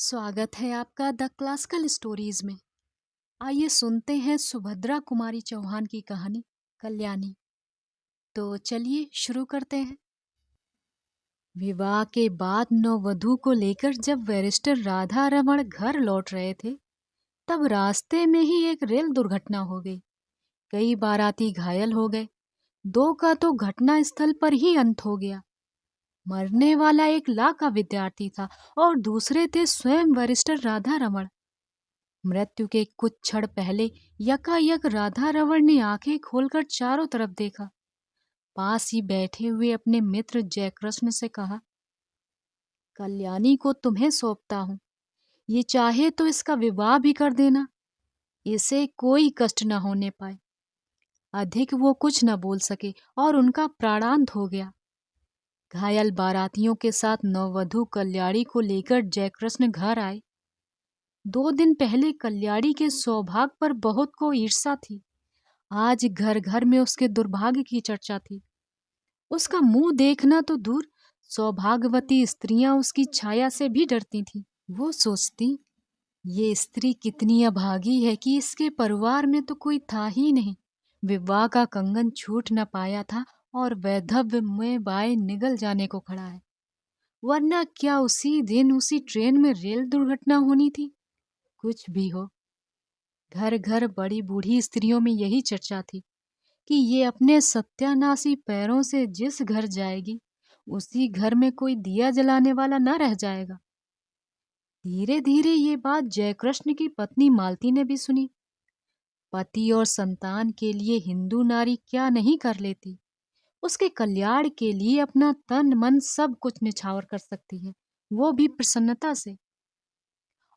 स्वागत है आपका द क्लासिकल स्टोरीज में। आइए सुनते हैं सुभद्रा कुमारी चौहान की कहानी कल्याणी। तो चलिए शुरू करते हैं। विवाह के बाद नववधु को लेकर जब बैरिस्टर राधा रमण घर लौट रहे थे, तब रास्ते में ही एक रेल दुर्घटना हो गई। कई बाराती घायल हो गए। दो का तो घटना स्थल पर ही अंत हो गया। मरने वाला एक ला का विद्यार्थी था और दूसरे थे स्वयं बैरिस्टर राधा रमण। मृत्यु के कुछ क्षण पहले यकायक राधा रमण ने आंखें खोलकर चारों तरफ देखा। पास ही बैठे हुए अपने मित्र जयकृष्ण से कहा, कल्याणी को तुम्हें सौंपता हूँ। ये चाहे तो इसका विवाह भी कर देना। इसे कोई कष्ट न होने पाए। अधिक वो कुछ न बोल सके और उनका प्राणांत हो गया। घायल बारातियों के साथ नववधु कल्याणी को लेकर जयकृष्ण घर आए। 2 दिन पहले कल्याणी के सौभाग्य पर बहुत को ईर्ष्या थी। आज घर घर में उसके दुर्भाग्य की चर्चा थी। उसका मुंह देखना तो दूर, सौभाग्यवती स्त्रियां उसकी छाया से भी डरती थीं। वो सोचती, ये स्त्री कितनी अभागी है कि इसके परिवार में तो कोई था ही नहीं। विवाह का कंगन छूट न पाया था और वैधव्य में बाय निगल जाने को खड़ा है। वरना क्या उसी दिन उसी ट्रेन में रेल दुर्घटना होनी थी? कुछ भी हो, घर घर बड़ी बूढ़ी स्त्रियों में यही चर्चा थी कि ये अपने सत्यानाशी पैरों से जिस घर जाएगी, उसी घर में कोई दिया जलाने वाला न रह जाएगा। धीरे धीरे ये बात जयकृष्ण की पत्नी मालती ने भी सुनी। पति और संतान के लिए हिंदू नारी क्या नहीं कर लेती। उसके कल्याण के लिए अपना तन मन सब कुछ निछावर कर सकती है, वो भी प्रसन्नता से।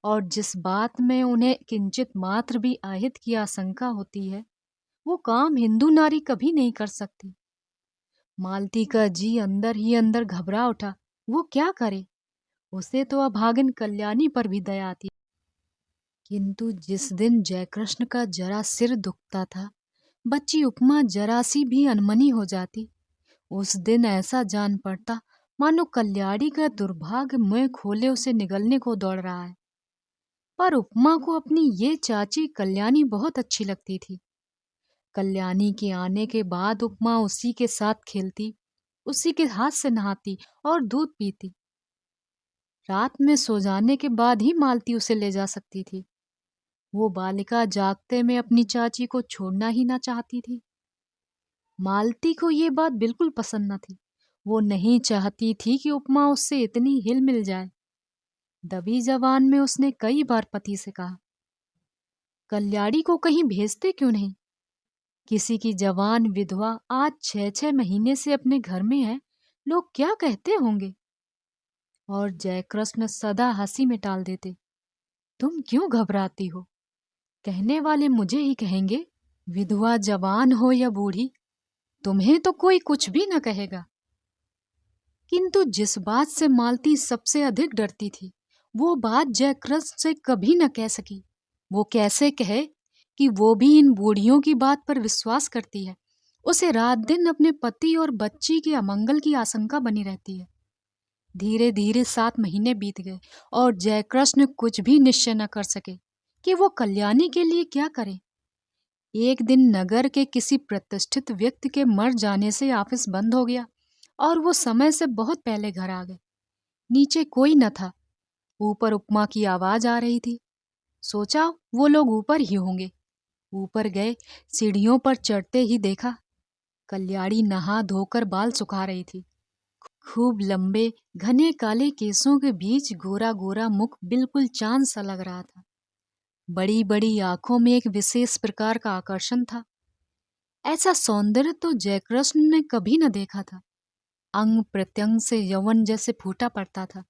और जिस बात में उन्हें किंचित मात्र भी आहित की आशंका होती है, वो काम हिंदू नारी कभी नहीं कर सकती। मालती का जी अंदर ही अंदर घबरा उठा। वो क्या करे? उसे तो अभागिन कल्याणी पर भी दया आती। किंतु जिस दिन जयकृष्ण का जरा सिर दुखता था, बच्ची उपमा जरा सी भी अनमनी हो जाती, उस दिन ऐसा जान पड़ता मानो कल्याणी का दुर्भाग्य मुंह खोले उसे निगलने को दौड़ रहा है। पर उपमा को अपनी ये चाची कल्याणी बहुत अच्छी लगती थी। कल्याणी के आने के बाद उपमा उसी के साथ खेलती, उसी के हाथ से नहाती और दूध पीती। रात में सो जाने के बाद ही मालती उसे ले जा सकती थी। वो बालिका जागते में अपनी चाची को छोड़ना ही ना चाहती थी। मालती को ये बात बिल्कुल पसंद न थी। वो नहीं चाहती थी कि उपमा उससे इतनी हिल मिल जाए। दबी जबान में उसने कई बार पति से कहा, कल्याणी को कहीं भेजते क्यों नहीं? किसी की जवान विधवा आज 6-6 महीने से अपने घर में है, लोग क्या कहते होंगे? और जयकृष्ण सदा हंसी में टाल देते, तुम क्यों घबराती हो? कहने वाले मुझे ही कहेंगे। विधवा जवान हो या बूढ़ी, तुम्हें तो कोई कुछ भी न कहेगा। किंतु जिस बात से मालती सबसे अधिक डरती थी, वो बात जयकृष्ण से कभी न कह सकी। वो कैसे कहे कि वो भी इन बूढ़ियों की बात पर विश्वास करती है। उसे रात दिन अपने पति और बच्ची के अमंगल की आशंका बनी रहती है। धीरे धीरे 7 महीने बीत गए और जयकृष्ण कुछ भी निश्चय न कर सके कि वो कल्याणी के लिए क्या करे। एक दिन नगर के किसी प्रतिष्ठित व्यक्ति के मर जाने से ऑफिस बंद हो गया और वो समय से बहुत पहले घर आ गए। नीचे कोई न था। ऊपर उपमा की आवाज आ रही थी। सोचा वो लोग ऊपर ही होंगे। ऊपर गए, सीढ़ियों पर चढ़ते ही देखा कल्याणी नहा धोकर बाल सुखा रही थी। खूब लंबे घने काले केसों के बीच गोरा गोरा मुख बिल्कुल चांद सा लग रहा था। बड़ी बड़ी आंखों में एक विशेष प्रकार का आकर्षण था। ऐसा सौंदर्य तो जयकृष्ण ने कभी न देखा था। अंग प्रत्यंग से यौवन जैसे फूटा पड़ता था।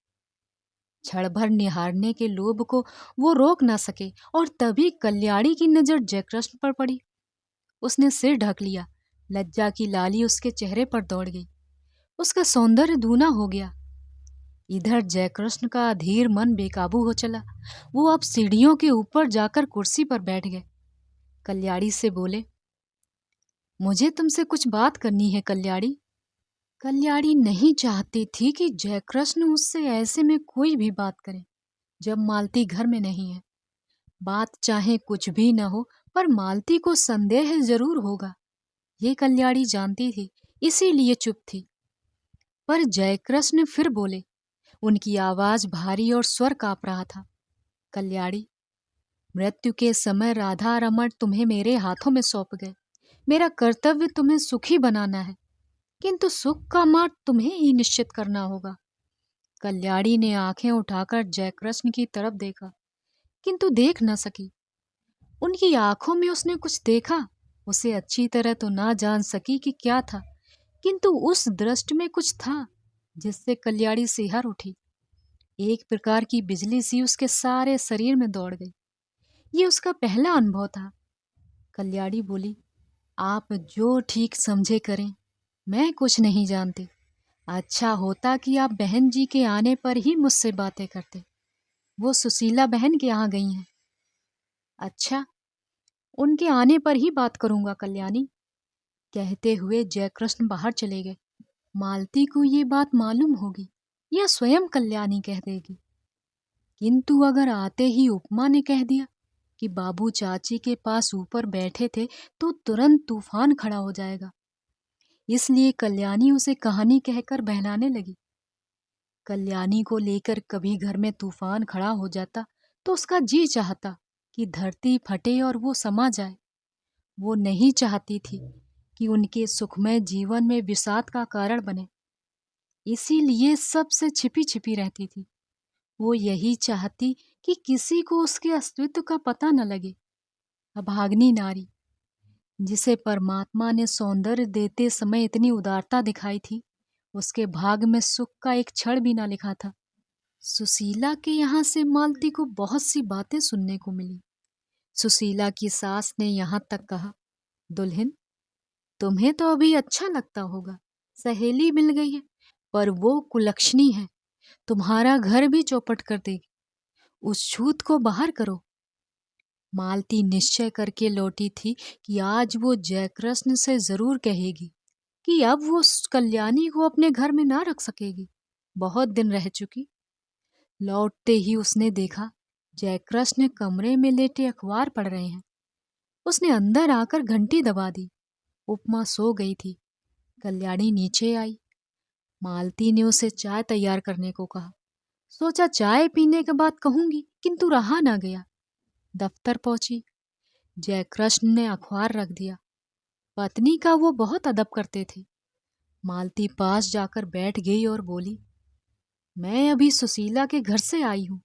क्षण भर निहारने के लोभ को वो रोक न सके और तभी कल्याणी की नजर जयकृष्ण पर पड़ी। उसने सिर ढक लिया। लज्जा की लाली उसके चेहरे पर दौड़ गई। उसका सौंदर्य दूना हो गया। इधर जयकृष्ण का अधीर मन बेकाबू हो चला। वो अब सीढ़ियों के ऊपर जाकर कुर्सी पर बैठ गए। कल्याणी से बोले, मुझे तुमसे कुछ बात करनी है कल्याणी। कल्याणी नहीं चाहती थी कि जयकृष्ण उससे ऐसे में कोई भी बात करे। जब मालती घर में नहीं है। बात चाहे कुछ भी न हो, पर मालती को संदेह जरूर होगा। ये कल्याणी जानती थी, इसीलिए चुप थी। पर जयकृष्ण फिर बोले। उनकी आवाज भारी और स्वर कांप रहा था। कल्याणी, मृत्यु के समय राधा रमण तुम्हें मेरे हाथों में सौंप गए। मेरा कर्तव्य तुम्हें सुखी बनाना है, किंतु सुख का मार्ग तुम्हें ही निश्चित करना होगा। कल्याणी ने आंखें उठाकर जयकृष्ण की तरफ देखा, किंतु देख न सकी। उनकी आंखों में उसने कुछ देखा। उसे अच्छी तरह तो ना जान सकी कि क्या था, किंतु उस दृष्टि में कुछ था जिससे कल्याणी सिहर उठी। एक प्रकार की बिजली सी उसके सारे शरीर में दौड़ गई। ये उसका पहला अनुभव था। कल्याणी बोली, आप जो ठीक समझे करें, मैं कुछ नहीं जानती। अच्छा होता कि आप बहन जी के आने पर ही मुझसे बातें करते। वो सुशीला बहन के यहाँ गई हैं। अच्छा, उनके आने पर ही बात करूंगा कल्याणी। कहते हुए जयकृष्ण बाहर चले गए। मालती को ये बात मालूम होगी या स्वयं कल्याणी कह देगी। किंतु अगर आते ही उपमा ने कह दिया कि बाबू चाची के पास ऊपर बैठे थे, तो तुरंत तूफान खड़ा हो जाएगा। इसलिए कल्याणी उसे कहानी कहकर बहलाने लगी। कल्याणी को लेकर कभी घर में तूफान खड़ा हो जाता तो उसका जी चाहता कि धरती फटे और वो समा जाए। वो नहीं चाहती थी कि उनके सुखमय जीवन में विषाद का कारण बने। इसीलिए सबसे छिपी छिपी रहती थी। वो यही चाहती कि किसी को उसके अस्तित्व का पता न लगे। अभाग्नि नारी, जिसे परमात्मा ने सौंदर्य देते समय इतनी उदारता दिखाई थी, उसके भाग में सुख का एक क्षण भी ना लिखा था। सुशीला के यहाँ से मालती को बहुत सी बातें सुनने को मिली। सुशीला की सास ने यहाँ तक कहा, दुल्हन, तुम्हें तो अभी अच्छा लगता होगा, सहेली मिल गई है, पर वो कुलक्षणी है, तुम्हारा घर भी चौपट कर देगी। उस छूत को बाहर करो। मालती निश्चय करके लौटी थी कि आज वो जयकृष्ण से जरूर कहेगी कि अब वो कल्याणी को अपने घर में ना रख सकेगी। बहुत दिन रह चुकी। लौटते ही उसने देखा जयकृष्ण कमरे में लेटे अखबार पढ़ रहे हैं। उसने अंदर आकर घंटी दबा दी। उपमा सो गई थी। कल्याणी नीचे आई। मालती ने उसे चाय तैयार करने को कहा। सोचा चाय पीने के बाद कहूंगी, किंतु रहा ना गया। दफ्तर पहुंची। जयकृष्ण ने अखबार रख दिया। पत्नी का वो बहुत अदब करते थे। मालती पास जाकर बैठ गई और बोली, मैं अभी सुशीला के घर से आई हूं।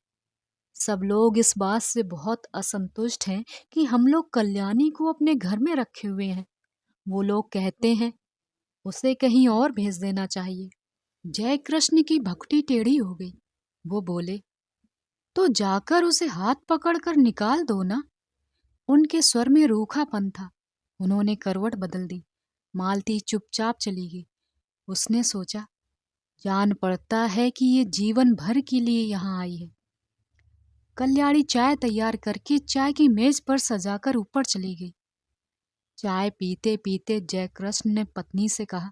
सब लोग इस बात से बहुत असंतुष्ट हैं कि हम लोग कल्याणी को अपने घर में रखे हुए हैं। वो लोग कहते हैं उसे कहीं और भेज देना चाहिए। जयकृष्ण की भकुटी टेढ़ी हो गई। वो बोले, तो जाकर उसे हाथ पकड़कर निकाल दो ना। उनके स्वर में रूखापन था। उन्होंने करवट बदल दी। मालती चुपचाप चली गई। उसने सोचा, जान पड़ता है कि ये जीवन भर के लिए यहाँ आई है। कल्याणी चाय तैयार करके चाय की मेज पर सजाकर ऊपर चली गई। चाय पीते पीते जयकृष्ण ने पत्नी से कहा,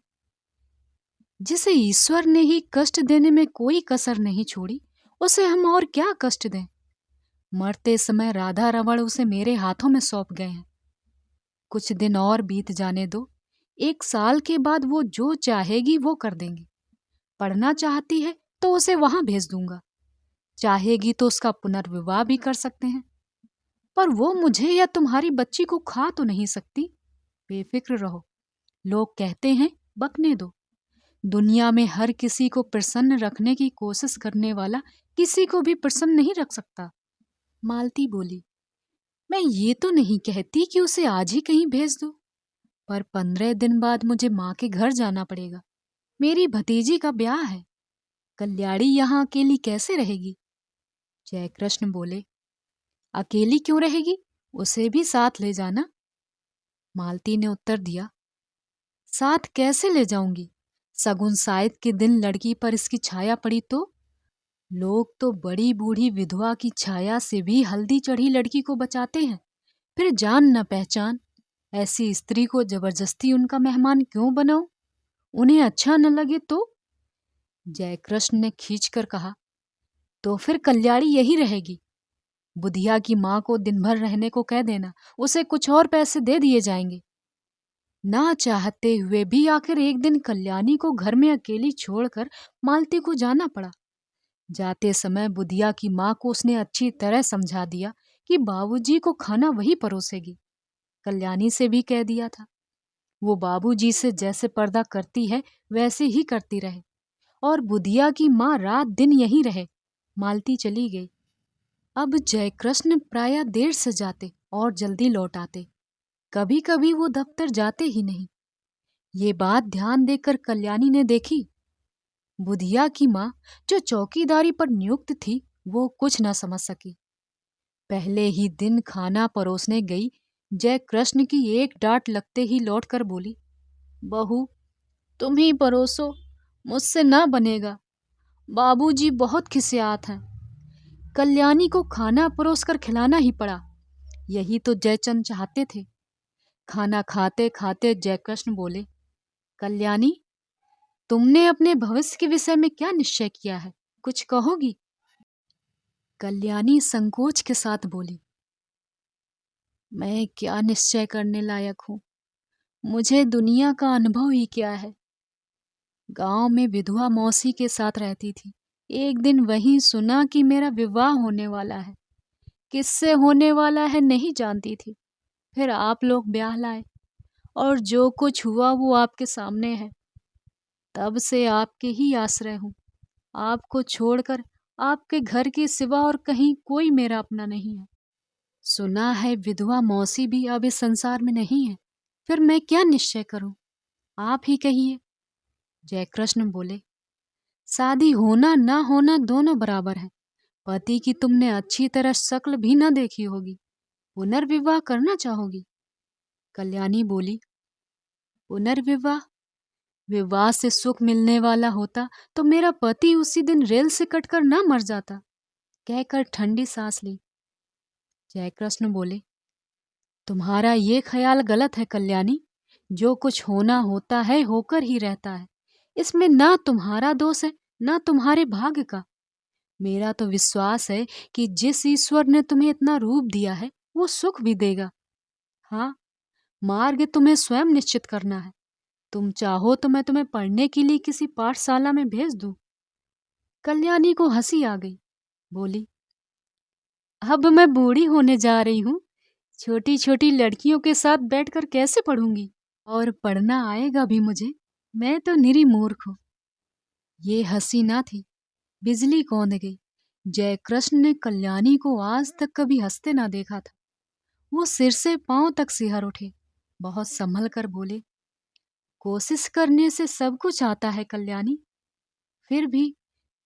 जिसे ईश्वर ने ही कष्ट देने में कोई कसर नहीं छोड़ी, उसे हम और क्या कष्ट दें। मरते समय राधा रमण उसे मेरे हाथों में सौंप गए हैं। कुछ दिन और बीत जाने दो। 1 साल के बाद वो जो चाहेगी वो कर देंगे। पढ़ना चाहती है तो उसे वहां भेज दूंगा। चाहेगी तो उसका पुनर्विवाह भी कर सकते हैं। पर वो मुझे या तुम्हारी बच्ची को खा तो नहीं सकती। बेफिक्र रहो। लोग कहते हैं, बकने दो। दुनिया में हर किसी को प्रसन्न रखने की कोशिश करने वाला किसी को भी प्रसन्न नहीं रख सकता। मालती बोली, मैं ये तो नहीं कहती कि उसे आज ही कहीं भेज दो, पर 15 दिन बाद मुझे माँ के घर जाना पड़ेगा। मेरी भतीजी का ब्याह है। कल्याणी यहाँ अकेली कैसे रहेगी? जयकृष्ण बोले, अकेली क्यों रहेगी? उसे भी साथ ले जाना। मालती ने उत्तर दिया, साथ कैसे ले जाऊंगी? सगुन साइत के दिन लड़की पर इसकी छाया पड़ी तो? लोग तो बड़ी बूढ़ी विधवा की छाया से भी हल्दी चढ़ी लड़की को बचाते हैं। फिर जान न पहचान ऐसी स्त्री को जबरदस्ती उनका मेहमान क्यों बनाऊं? उन्हें अच्छा न लगे तो? जयकृष्ण ने खींचकर कहा, तो फिर कल्याणी यही रहेगी। बुधिया की माँ को दिन भर रहने को कह देना, उसे कुछ और पैसे दे दिए जाएंगे। ना चाहते हुए भी आखिर एक दिन कल्याणी को घर में अकेली छोड़कर मालती को जाना पड़ा। जाते समय बुधिया की माँ को उसने अच्छी तरह समझा दिया कि बाबूजी को खाना वही परोसेगी। कल्याणी से भी कह दिया था वो बाबूजी से जैसे पर्दा करती है वैसे ही करती रहे, और बुधिया की माँ रात दिन यहीं रहे। मालती चली गई। अब जयकृष्ण प्रायः देर से जाते और जल्दी लौट आते। कभी कभी वो दफ्तर जाते ही नहीं। ये बात ध्यान देकर कल्याणी ने देखी। बुधिया की माँ जो चौकीदारी पर नियुक्त थी वो कुछ न समझ सकी। पहले ही दिन खाना परोसने गई जयकृष्ण की एक डांट लगते ही लौटकर बोली, बहू तुम ही परोसो, मुझसे ना बनेगा। बाबूजी बहुत खिसियात हैं। कल्याणी को खाना परोसकर खिलाना ही पड़ा। यही तो जयचंद चाहते थे। खाना खाते खाते जयकृष्ण बोले, कल्याणी तुमने अपने भविष्य के विषय में क्या निश्चय किया है, कुछ कहोगी? कल्याणी संकोच के साथ बोली, मैं क्या निश्चय करने लायक हूं, मुझे दुनिया का अनुभव ही क्या है। गांव में विधवा मौसी के साथ रहती थी। एक दिन वहीं सुना कि मेरा विवाह होने वाला है। किससे होने वाला है नहीं जानती थी। फिर आप लोग ब्याह लाए और जो कुछ हुआ वो आपके सामने है। तब से आपके ही आश्रय हूँ। आपको छोड़कर आपके घर के सिवा और कहीं कोई मेरा अपना नहीं है। सुना है विधवा मौसी भी अब इस संसार में नहीं है। फिर मैं क्या निश्चय करूं? आप ही कहिए। जयकृष्ण बोले, शादी होना ना होना दोनों बराबर है। पति की तुमने अच्छी तरह शक्ल भी न देखी होगी, पुनर्विवाह करना चाहोगी? कल्याणी बोली, पुनर्विवाह? विवाह से सुख मिलने वाला होता तो मेरा पति उसी दिन रेल से कटकर ना मर जाता, कहकर ठंडी सांस ली। जयकृष्ण बोले, तुम्हारा ये ख्याल गलत है कल्याणी। जो कुछ होना होता है होकर ही रहता है। इसमें ना तुम्हारा दोष है ना तुम्हारे भाग्य का। मेरा तो विश्वास है कि जिस ईश्वर ने तुम्हें इतना रूप दिया है वो सुख भी देगा। हाँ, मार्ग तुम्हें स्वयं निश्चित करना है। तुम चाहो तो मैं तुम्हें पढ़ने के लिए किसी पाठशाला में भेज दूं। कल्याणी को हंसी आ गई। बोली, अब मैं बूढ़ी होने जा रही हूँ। छोटी छोटी लड़कियों के साथ बैठकर कैसे पढ़ूंगी? और पढ़ना आएगा भी मुझे? मैं तो निरी मूर्ख हूँ। ये हंसी ना थी, बिजली कौंध गई। जयकृष्ण ने कल्याणी को आज तक कभी हंसते ना देखा था। वो सिर से पांव तक सिहर उठे। बहुत संभल कर बोले, कोशिश करने से सब कुछ आता है कल्याणी। फिर भी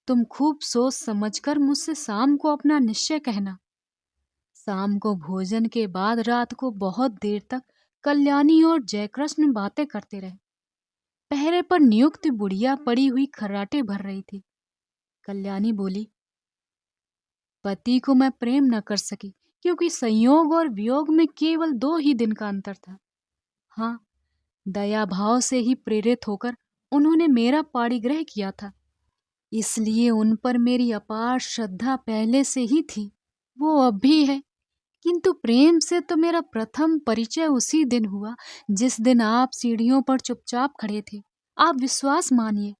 तुम खूब सोच समझकर मुझसे शाम को अपना निश्चय कहना। शाम को भोजन के बाद रात को बहुत देर तक कल्याणी और जयकृष्ण बातें करते रहे। पहरे पर नियुक्त बुढ़िया पड़ी हुई खर्राटे भर रही थी। कल्याणी बोली, पति को मैं प्रेम न कर सकी क्योंकि संयोग और वियोग में केवल 2 ही दिन का अंतर था। हाँ, दया भाव से ही प्रेरित होकर उन्होंने मेरा पाणिग्रह किया था। इसलिए उन पर मेरी अपार श्रद्धा पहले से ही थी। वो अब भी है। किंतु प्रेम से तो मेरा प्रथम परिचय उसी दिन हुआ जिस दिन आप सीढ़ियों पर चुपचाप खड़े थे। आप विश्वास मानिए,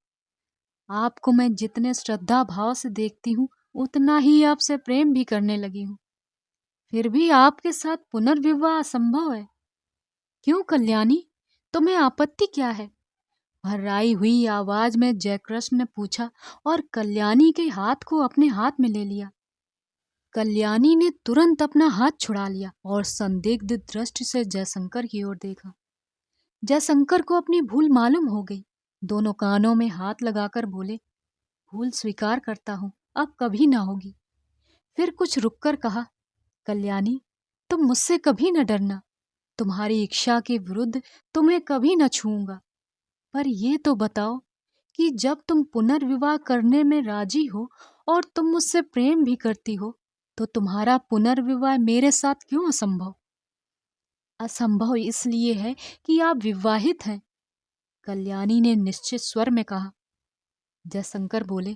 आपको मैं जितने श्रद्धा भाव से देखती हूँ उतना ही आपसे प्रेम भी करने लगी हूँ। फिर भी आपके साथ पुनर्विवाह असंभव है। क्यों कल्याणी, तुम्हें आपत्ति क्या है? भर्राई हुई आवाज में जयकृष्ण ने पूछा और कल्याणी के हाथ को अपने हाथ में ले लिया। कल्याणी ने तुरंत अपना हाथ छुड़ा लिया और संदिग्ध दृष्टि से जयशंकर की ओर देखा। जयशंकर को अपनी भूल मालूम हो गई। दोनों कानों में हाथ लगाकर बोले, भूल स्वीकार करता हूँ, अब कभी ना होगी। फिर कुछ रुककर कहा, कल्याणी तुम मुझसे कभी न डरना। तुम्हारी इच्छा के विरुद्ध तुम्हें कभी न छूऊंगा। पर ये तो बताओ कि जब तुम पुनर्विवाह करने में राजी हो और तुम मुझसे प्रेम भी करती हो तो तुम्हारा पुनर्विवाह मेरे साथ क्यों असंभव? असंभव इसलिए है कि आप विवाहित हैं, कल्याणी ने निश्चित स्वर में कहा। जयशंकर बोले,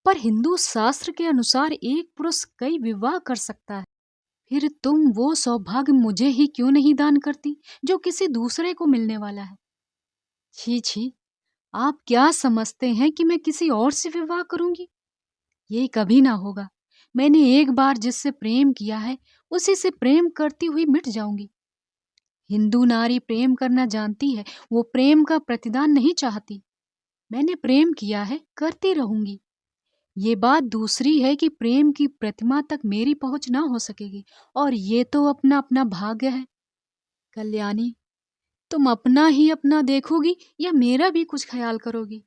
पर हिंदू शास्त्र के अनुसार एक पुरुष कई विवाह कर सकता है। फिर तुम वो सौभाग्य मुझे ही क्यों नहीं दान करती जो किसी दूसरे को मिलने वाला है? छी छी, आप क्या समझते हैं कि मैं किसी और से विवाह करूंगी? ये कभी ना होगा। मैंने एक बार जिससे प्रेम किया है, उसी से प्रेम करती हुई मिट जाऊंगी। हिंदू नारी प्रेम करना जानती है, वो प्रेम का प्रतिदान नहीं चाहती। मैंने प्रेम किया है, करती रहूंगी। ये बात दूसरी है कि प्रेम की प्रतिमा तक मेरी पहुंच ना हो सकेगी, और ये तो अपना अपना भाग्य है। कल्याणी, तुम अपना ही अपना देखोगी या मेरा भी कुछ ख्याल करोगी?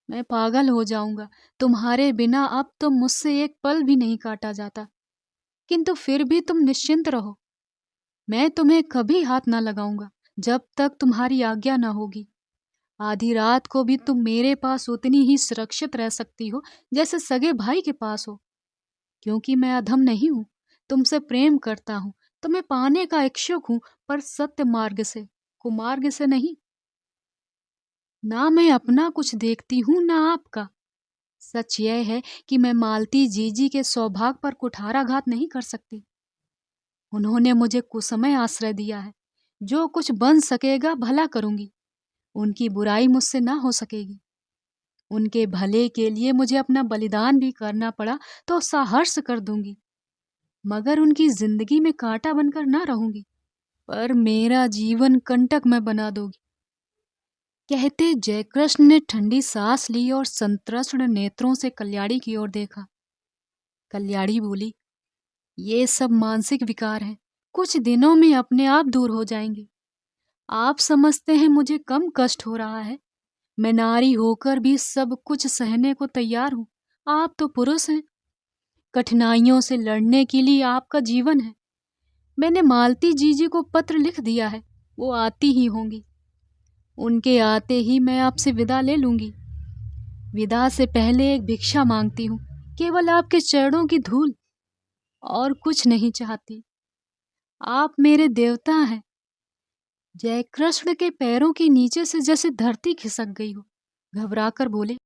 मैं पागल हो जाऊंगा। तुम्हारे बिना अब तो मुझसे एक पल भी नहीं काटा जाता। किंतु फिर भी तुम निश्चिंत रहो, मैं तुम्हें कभी हाथ ना लगाऊंगा जब तक तुम्हारी आज्ञा ना होगी। आधी रात को भी तुम मेरे पास उतनी ही सुरक्षित रह सकती हो जैसे सगे भाई के पास हो, क्योंकि मैं अधम नहीं हूँ। तुमसे प्रेम करता हूँ, तुम्हें पाने का इच्छुक हूँ, पर सत्य मार्ग से, कुमार्ग से नहीं। ना मैं अपना कुछ देखती हूँ ना आपका। सच यह है कि मैं मालती जीजी के सौभाग्य पर कुठाराघात नहीं कर सकती। उन्होंने मुझे कुसमय आश्रय दिया है। जो कुछ बन सकेगा भला करूंगी, उनकी बुराई मुझसे ना हो सकेगी। उनके भले के लिए मुझे अपना बलिदान भी करना पड़ा तो साहर्ष कर दूंगी, मगर उनकी जिंदगी में कांटा बनकर ना रहूंगी। पर मेरा जीवन कंटक में बना दोगी। कहते जयकृष्ण ने ठंडी सांस ली और संतृष्ण नेत्रों से कल्याणी की ओर देखा। कल्याणी बोली, ये सब मानसिक विकार हैं, कुछ दिनों में अपने आप दूर हो जाएंगे। आप समझते हैं मुझे कम कष्ट हो रहा है? मैं नारी होकर भी सब कुछ सहने को तैयार हूँ। आप तो पुरुष हैं, कठिनाइयों से लड़ने के लिए आपका जीवन है। मैंने मालती जीजी को पत्र लिख दिया है, वो आती ही होंगी। उनके आते ही मैं आपसे विदा ले लूंगी। विदा से पहले एक भिक्षा मांगती हूँ, केवल आपके चरणों की धूल, और कुछ नहीं चाहती। आप मेरे देवता हैं। जयकृष्ण के पैरों के नीचे से जैसे धरती खिसक गई हो। घबराकर बोले,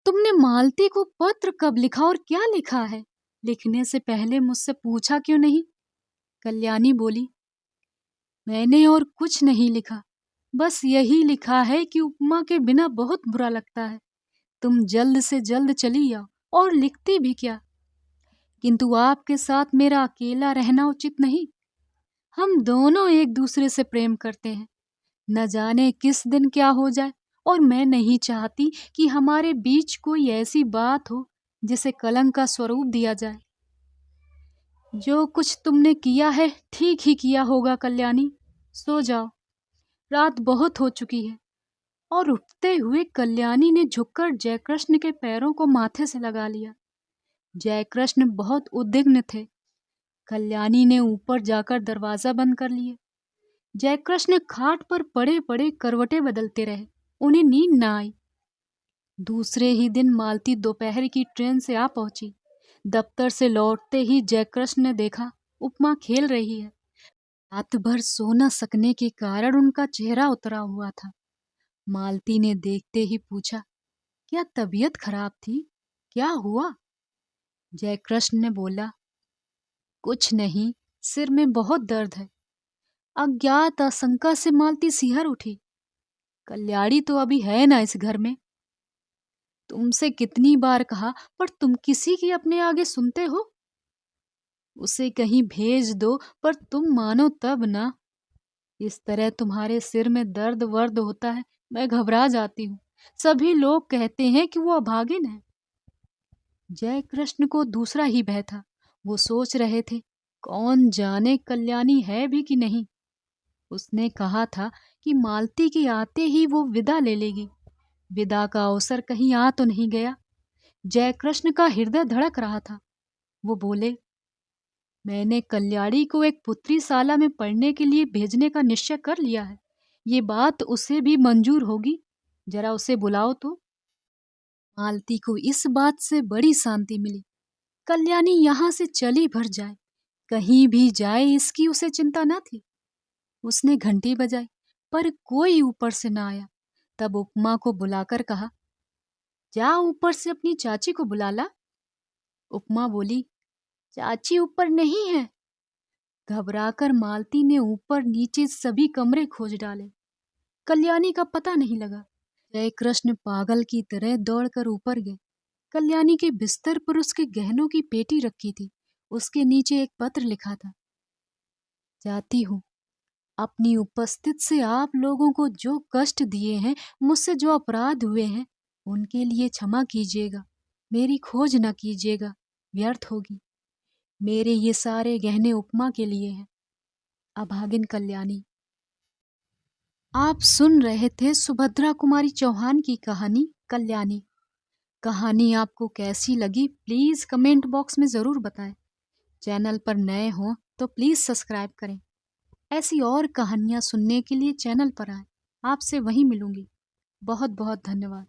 तुमने मालती को पत्र कब लिखा और क्या लिखा है? लिखने से पहले मुझसे पूछा क्यों नहीं? कल्याणी बोली, मैंने और कुछ नहीं लिखा, बस यही लिखा है कि उपमा के बिना बहुत बुरा लगता है। तुम जल्द से जल्द चली आओ। और लिखती भी क्या, किंतु आपके साथ मेरा अकेला रहना उचित नहीं। हम दोनों एक दूसरे से प्रेम करते हैं, न जाने किस दिन क्या हो जाए, और मैं नहीं चाहती कि हमारे बीच कोई ऐसी बात हो जिसे कलंक का स्वरूप दिया जाए। जो कुछ तुमने किया है ठीक ही किया होगा कल्याणी। सो जाओ, रात बहुत हो चुकी है। और उठते हुए कल्याणी ने झुककर जयकृष्ण के पैरों को माथे से लगा लिया। जयकृष्ण बहुत उद्विग्न थे। कल्याणी ने ऊपर जाकर दरवाजा बंद कर लिए। जयकृष्ण खाट पर पड़े पड़े करवटें बदलते रहे, उन्हें नींद न आई। दूसरे ही दिन मालती दोपहर की ट्रेन से आ पहुंची। दफ्तर से लौटते ही जयकृष्ण ने देखा उपमा खेल रही है। रात भर सो न सकने के कारण उनका चेहरा उतरा हुआ था। मालती ने देखते ही पूछा, क्या तबीयत खराब थी? क्या हुआ? जयकृष्ण ने बोला, कुछ नहीं, सिर में बहुत दर्द है। अज्ञात आशंका से मालती सिहर उठी। कल्याणी तो अभी है ना इस घर में। तुमसे कितनी बार कहा, पर तुम किसी की अपने आगे सुनते हो? उसे कहीं भेज दो, पर तुम मानो तब ना। इस तरह तुम्हारे सिर में दर्द वर्द होता है, मैं घबरा जाती हूँ। सभी लोग कहते हैं कि वो अभागिन है। जय कृष्ण को दूसरा ही भय था। वो सोच रहे थे, कौन जाने कल्याणी है भी कि नहीं। उसने कहा था कि मालती के आते ही वो विदा ले लेगी। विदा का अवसर कहीं आ तो नहीं गया। जयकृष्ण का हृदय धड़क रहा था। वो बोले, मैंने कल्याणी को एक पुत्री शाला में पढ़ने के लिए भेजने का निश्चय कर लिया है। ये बात उसे भी मंजूर होगी। जरा उसे बुलाओ तो। मालती को इस बात से बड़ी शांति मिली। कल्याणी यहाँ से चली भर जाए, कहीं भी जाए, इसकी उसे चिंता न थी। उसने घंटी बजाई, पर कोई ऊपर से न आया। तब उपमा को बुलाकर कहा, जा ऊपर से अपनी चाची को बुला ला। उपमा बोली, चाची ऊपर नहीं है। घबराकर मालती ने ऊपर नीचे सभी कमरे खोज डाले। कल्याणी का पता नहीं लगा। जय कृष्ण पागल की तरह दौड़कर ऊपर गए। कल्याणी के बिस्तर पर उसके गहनों की पेटी रखी थी। उसके नीचे एक पत्र लिखा था, जाती हूँ। अपनी उपस्थित से आप लोगों को जो कष्ट दिए हैं, मुझसे जो अपराध हुए हैं, उनके लिए क्षमा कीजिएगा। मेरी खोज न कीजिएगा, व्यर्थ होगी। मेरे ये सारे गहने उपमा के लिए हैं। अभागिन कल्याणी। आप सुन रहे थे सुभद्रा कुमारी चौहान की कहानी कल्याणी। कहानी आपको कैसी लगी प्लीज़ कमेंट बॉक्स में ज़रूर बताएं। चैनल पर नए हो तो प्लीज़ सब्सक्राइब करें। ऐसी और कहानियाँ सुनने के लिए चैनल पर आएं। आपसे वहीं मिलूंगी। बहुत बहुत धन्यवाद।